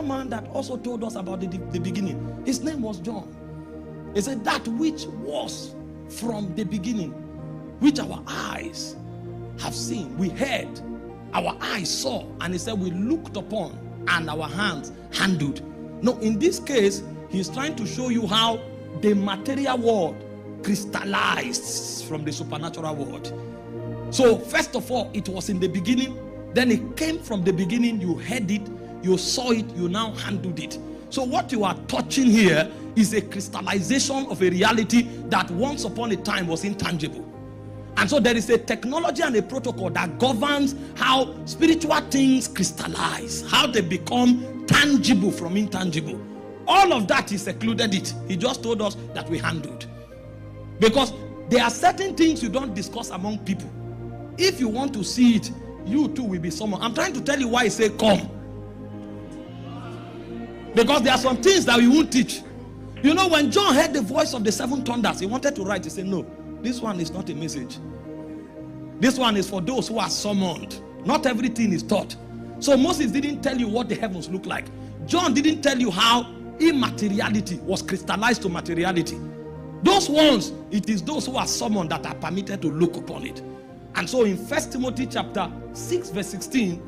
another man that also told us about the beginning. His name was John. He said, that which was from the beginning, which our eyes have seen, we heard, our eyes saw, and he said we looked upon and our hands handled. No, in this case, he's trying to show you how the material world crystallized from the supernatural world. So first of all, it was in the beginning, then it came from the beginning, you heard it, you saw it, you now handled it. So what you are touching here is a crystallization of a reality that once upon a time was intangible. And so there is a technology and a protocol that governs how spiritual things crystallize, how they become tangible from intangible. All of that is secluded it. He just told us that we handled. Because there are certain things you don't discuss among people. If you want to see it, you too will be someone. I'm trying to tell you why he said come. Because there are some things that we won't teach. You know, when John heard the voice of the seven thunders, he wanted to write. He said, no, this one is not a message. This one is for those who are summoned. Not everything is taught. So Moses didn't tell you what the heavens look like. John didn't tell you how immateriality was crystallized to materiality. Those ones, it is those who are summoned that are permitted to look upon it. And so in 1 Timothy chapter 6 verse 16,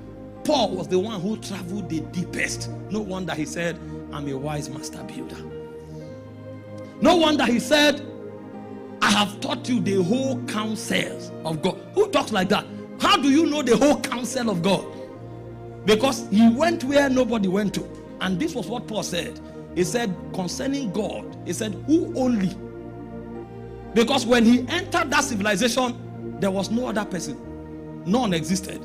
Paul was the one who traveled the deepest. No wonder he said, I'm a wise master builder. No wonder he said, I have taught you the whole counsel of God. Who talks like that? How do you know the whole counsel of God? Because he went where nobody went to. And this was what Paul said. He said concerning God, he said, who only? Because when he entered that civilization, there was no other person. None existed.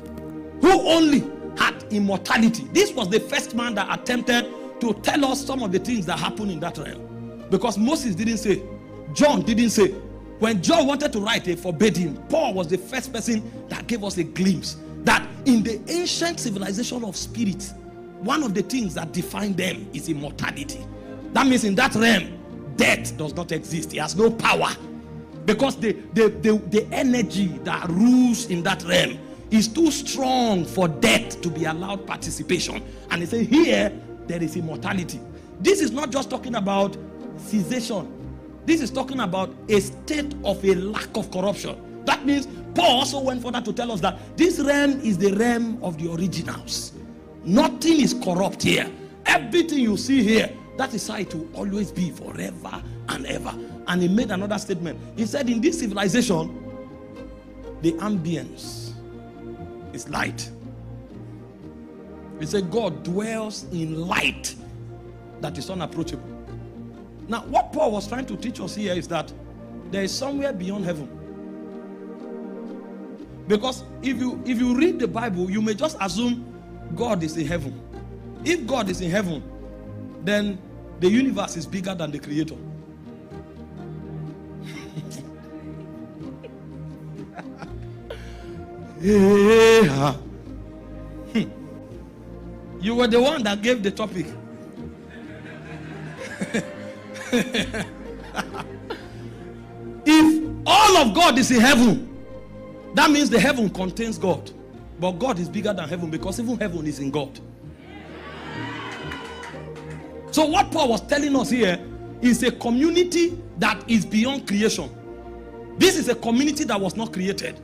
Who only had immortality. This was the first man that attempted to tell us some of the things that happened in that realm. Because Moses didn't say, John didn't say. When John wanted to write, they forbade him. Paul was the first person that gave us a glimpse that in the ancient civilization of spirits, one of the things that defined them is immortality. That means in that realm, death does not exist. It has no power. Because the energy that rules in that realm is too strong for death to be allowed participation. And he said here, there is immortality. This is not just talking about cessation. This is talking about a state of a lack of corruption. That means Paul also went further to tell us that this realm is the realm of the originals. Nothing is corrupt here. Everything you see here, that is how it will always be forever and ever. And he made another statement. He said in this civilization, the ambience is light. He said God dwells in light that is unapproachable. Now, what Paul was trying to teach us here is that there is somewhere beyond heaven. Because if you read the Bible, you may just assume God is in heaven. If God is in heaven, then the universe is bigger than the creator. Yeah. You were the one that gave the topic. If all of God is in heaven, that means the heaven contains God. But God is bigger than heaven because even heaven is in God. So what Paul was telling us here is a community that is beyond creation. This is a community that was not created.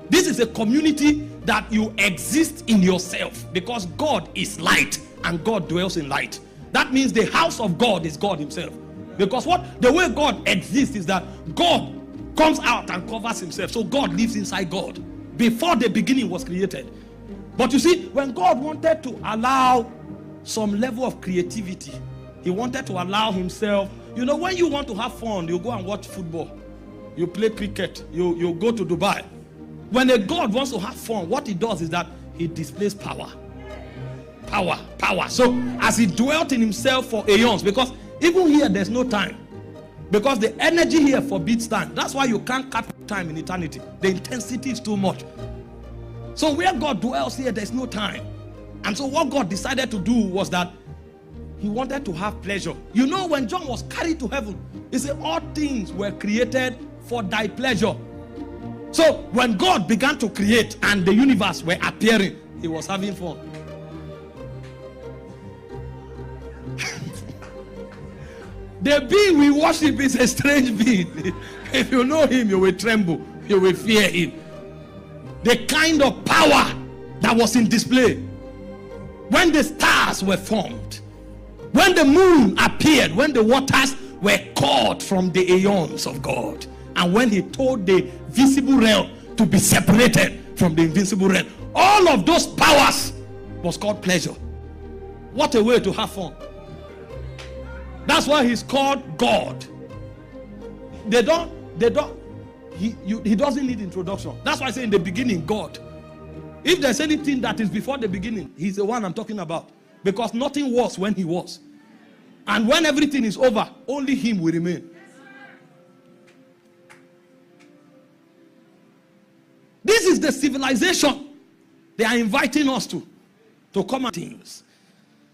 This is a community that you exist in yourself because God is light and God dwells in light. That means the house of God is God himself. Because the way God exists is that God comes out and covers himself. So God lives inside God before the beginning was created. But you see, when God wanted to allow some level of creativity, he wanted to allow himself. You know, when you want to have fun, you go and watch football, you play cricket, you go to Dubai. When a God wants to have fun, what he does is that he displays power. Power. So as he dwelt in himself for aeons, because even here there's no time, because the energy here forbids time. That's why you can't capture time in eternity. The intensity is too much. So where God dwells here, there's no time. And so what God decided to do was that he wanted to have pleasure. You know, when John was carried to heaven, he said all things were created for thy pleasure. So when God began to create and the universe were appearing, he was having fun. The being we worship is a strange being. If you know him, you will tremble. You will fear him. The kind of power that was in display when the stars were formed, when the moon appeared, when the waters were caught from the aeons of God, and when he told the visible realm to be separated from the invisible realm. All of those powers was called pleasure. What a way to have fun. That's why he's called God. He doesn't need introduction. That's why I say in the beginning, God. If there's anything that is before the beginning, he's the one I'm talking about. Because nothing was when he was. And when everything is over, only him will remain. This is the civilization they are inviting us to come and things.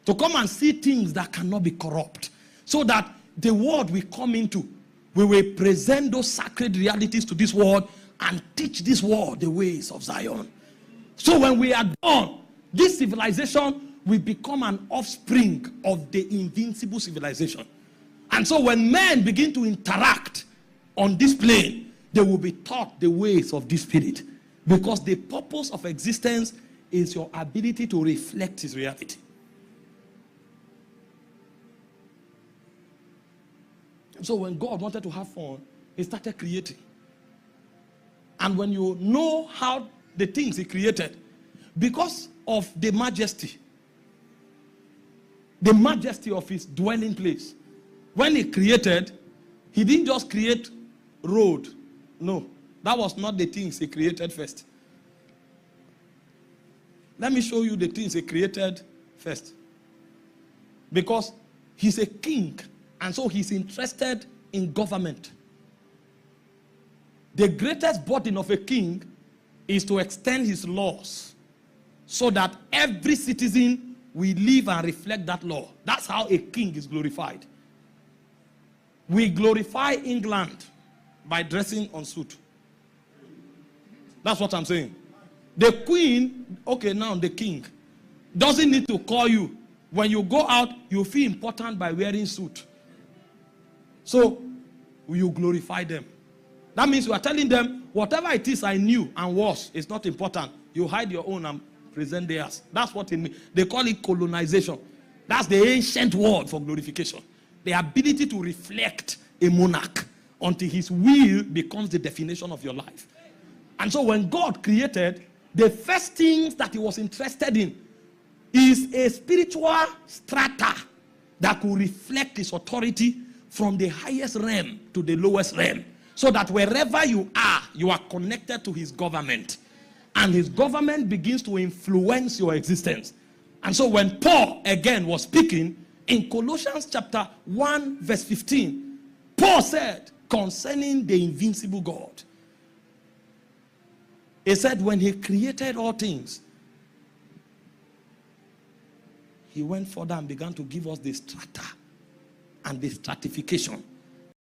To come and see things that cannot be corrupt. So that the world we come into, we will present those sacred realities to this world and teach this world the ways of Zion. So when we are done, this civilization will become an offspring of the invincible civilization. And so when men begin to interact on this plane, they will be taught the ways of this spirit. Because the purpose of existence is your ability to reflect his reality. So when God wanted to have fun, he started creating. And when you know how the things he created, because of the majesty of his dwelling place, when he created, he didn't just create road. No, that was not the things he created first. Let me show you the things he created first. Because he's a king. And so he's interested in government. The greatest burden of a king is to extend his laws so that every citizen will live and reflect that law. That's how a king is glorified. We glorify England by dressing on suit. That's what I'm saying. The queen, okay, now the king, doesn't need to call you. When you go out, you feel important by wearing suit. So, you glorify them. That means you are telling them, whatever it is I knew and was, is not important. You hide your own and present theirs. That's what it means. They call it colonization. That's the ancient word for glorification. The ability to reflect a monarch until his will becomes the definition of your life. And so when God created, the first things that he was interested in is a spiritual strata that could reflect his authority from the highest realm to the lowest realm. So that wherever you are connected to his government. And his government begins to influence your existence. And so when Paul again was speaking, in Colossians chapter 1 verse 15, Paul said concerning the invincible God, he said when he created all things, he went further and began to give us the strata and the stratification